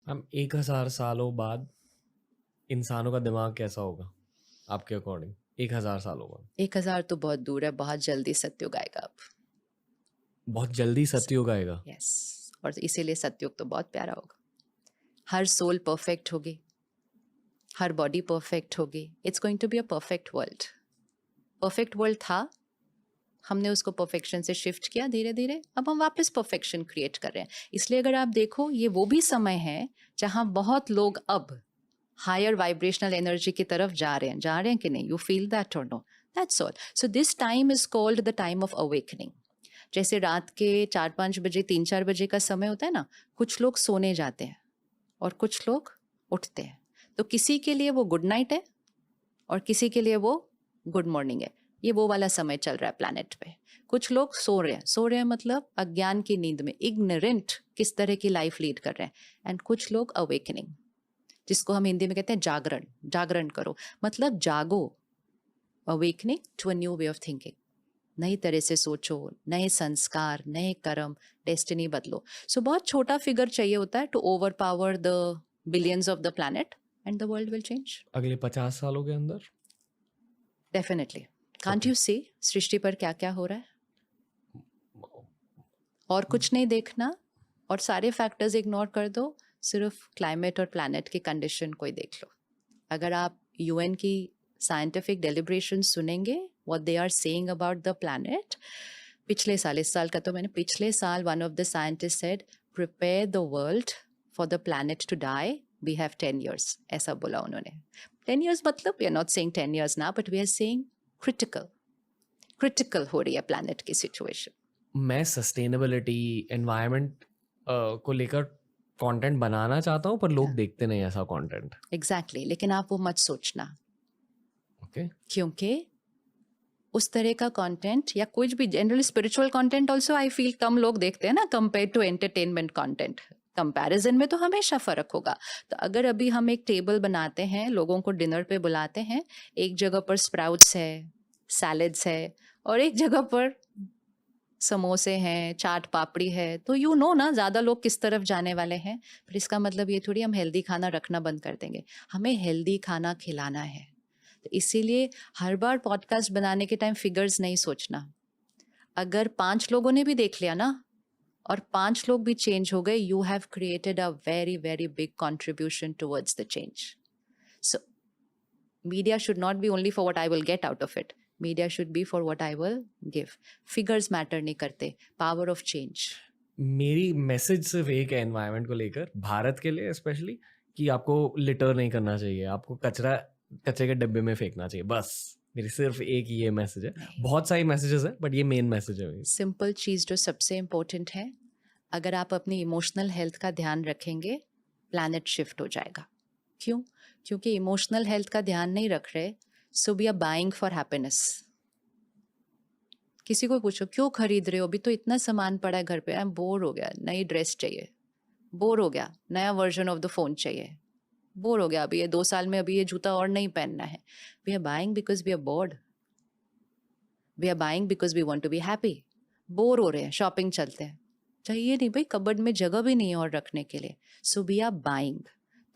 हम 1000 सालों बाद इंसानों का दिमाग कैसा होगा आपके अकॉर्डिंग? 1000 सालों बाद 1000 तो बहुत दूर है, बहुत जल्दी सत्युग आएगा अब। बहुत जल्दी सतयुग आएगा। यस, और इसीलिए सत्युग तो बहुत प्यारा होगा। हर सोल परफेक्ट होगी, हर बॉडी परफेक्ट होगी। It's going to be a perfect world. Perfect world था, हमने उसको परफेक्शन से शिफ्ट किया धीरे धीरे, अब हम वापस परफेक्शन क्रिएट कर रहे हैं। इसलिए अगर आप देखो, ये वो भी समय है जहां बहुत लोग अब हायर वाइब्रेशनल एनर्जी की तरफ जा रहे हैं कि नहीं? यू फील दैट और no? That's all. So this time is called the time of awakening. जैसे रात के 4-5 बजे, 3-4 बजे का समय होता है ना, कुछ लोग सोने जाते हैं और कुछ लोग उठते हैं। तो किसी के लिए वो गुड नाइट है और किसी के लिए वो गुड मॉर्निंग है। ये वो वाला समय चल रहा है प्लैनेट पे। कुछ लोग सो रहे हैं मतलब अज्ञान की नींद में, इग्नोरेंट किस तरह की लाइफ लीड कर रहे हैं। एंड कुछ लोग अवेकनिंग, जिसको हम हिंदी में कहते हैं जागरण। जागरण करो मतलब जागो, awakening to a new way of thinking. नई तरह से सोचो, नए संस्कार, नए कर्म, डेस्टिनी बदलो। सो बहुत छोटा फिगर चाहिए होता है to overpower the billions of the planet and the world will change. अगले 50 सालों के अंदर। Definitely. Can't okay. You see सृष्टि पर क्या क्या हो रहा है? और कुछ नहीं देखना और सारे फैक्टर्स इग्नोर कर दो, सिर्फ क्लाइमेट और प्लैनेट की कंडीशन को ही देख लो। अगर आप यूएन की साइंटिफिक डेलिब्रेशन सुनेंगे, what they are saying about the planet, पिछले साल, इस साल का तो मैंने, पिछले साल one of the scientist said prepare the world for the planet to die, we have 10 years, ऐसा बोला उन्होंने। 10 years मतलब we are not saying 10 years ना, but we are saying critical, critical हो रही है प्लैनेट की सिचुएशन। मैं सस्टेनेबिलिटी एनवायरनमेंट को लेकर कंटेंट बनाना चाहता हूँ, पर लोग देखते नहीं ऐसा कंटेंट। एग्जैक्टली, लेकिन आप वो मत सोचना, ओके। क्योंकि उस तरह का कंटेंट या कुछ भी generally spiritual content also I feel कम लोग देखते हैं ना, compare to entertainment content. Comparison में तो हमेशा फर्क होगा। तो अगर अभी हम एक टेबल बनाते हैं, लोगों को डिनर पे बुलाते हैं, एक जगह पर स्प्राउट्स है, सैलेड्स है, और एक जगह पर समोसे हैं, चाट पापड़ी है, तो यू नो ना ज्यादा लोग किस तरफ जाने वाले हैं। फिर इसका मतलब ये थोड़ी हम हेल्दी खाना रखना बंद कर देंगे, हमें हेल्दी खाना खिलाना है। तो इसीलिए हर बार पॉडकास्ट बनाने के टाइम फिगर्स नहीं सोचना। अगर 5 लोगों ने भी देख लिया ना और 5 लोग भी चेंज हो गए, you have created a very very big contribution towards the change. So media should not be only for what I will get out of it, media should be for what I will give. Figures matter नहीं करते, power of change. मेरी message सिर्फ एक है environment को लेकर, भारत के लिए स्पेशली, कि आपको लिटर नहीं करना चाहिए, आपको कचरा कचरे के डब्बे में फेंकना चाहिए। बस मेरी सिर्फ एक ये मैसेज है। नहीं, बहुत सारी मैसेजेस हैं, बट ये मेन मैसेज है मेरी। सिंपल चीज जो सबसे इम्पोर्टेंट है, अगर आप अपनी इमोशनल हेल्थ का ध्यान रखेंगे, प्लैनेट शिफ्ट हो जाएगा। क्यों? क्योंकि इमोशनल हेल्थ का ध्यान नहीं रख रहे, so we are buying for happiness. किसी को पूछो क्यों खरीद रहे हो, अभी तो इतना सामान पड़ा है घर पे, आई एम बोर हो गया, नई ड्रेस चाहिए, बोर हो गया, नया वर्जन ऑफ द फोन चाहिए, बोर हो गया, अभी ये 2 साल में अभी ये जूता और नहीं पहनना है। We are buying because we are bored, we are buying because we want to be happy. Bore हो रहे हैं, शॉपिंग चलते हैं, चाहिए नहीं भाई, कबर्ड में जगह भी नहीं है और रखने के लिए, सो वी आर बाइंग।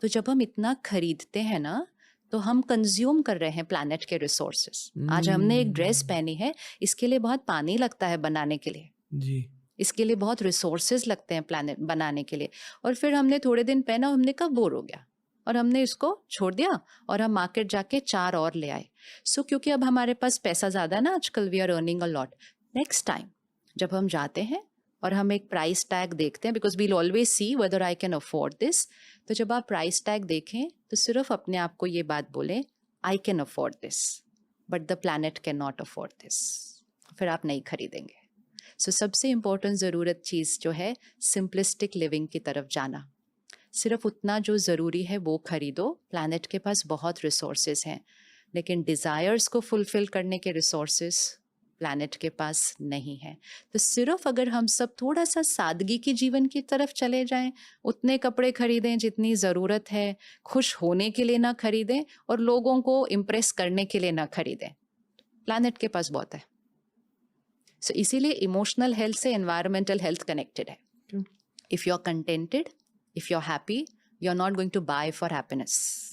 तो जब हम इतना खरीदते हैं ना, तो हम कंज्यूम कर रहे हैं प्लैनेट के रिसोर्सेस। आज हमने एक ड्रेस पहनी है, इसके लिए बहुत पानी लगता है बनाने के लिए, जी। इसके लिए बहुत रिसोर्सेज लगते हैं प्लैनेट बनाने के लिए। और फिर हमने थोड़े दिन पहना, हमने कब बोर हो गया और हमने इसको छोड़ दिया और हम मार्केट जाके 4 और ले आए। सो क्योंकि अब हमारे पास पैसा ज़्यादा है ना आजकल, we are earning a lot. Next time जब हम जाते हैं और हम एक प्राइस टैग देखते हैं, because we'll always see whether I can afford this, तो जब आप प्राइस टैग देखें तो सिर्फ अपने आप को ये बात बोलें, आई can afford this, but the planet can not afford this. फिर आप नहीं खरीदेंगे। सो सबसे इम्पोर्टेंट ज़रूरत चीज़ जो है, सिंपलिस्टिक लिविंग की तरफ जाना। सिर्फ उतना जो ज़रूरी है वो खरीदो। प्लैनेट के पास बहुत रिसोर्सेज हैं, लेकिन डिज़ायर्स को फुलफिल करने के रिसोर्सेज प्लैनेट के पास नहीं है। तो सिर्फ अगर हम सब थोड़ा सा सादगी की जीवन की तरफ चले जाएं, उतने कपड़े खरीदें जितनी ज़रूरत है, खुश होने के लिए ना खरीदें और लोगों को इम्प्रेस करने के लिए ना खरीदें, प्लैनेट के पास बहुत है। सो इसीलिए इमोशनल हेल्थ से एनवायरमेंटल हेल्थ कनेक्टेड है। If you are contented, if you are happy, You're not going to buy for happiness.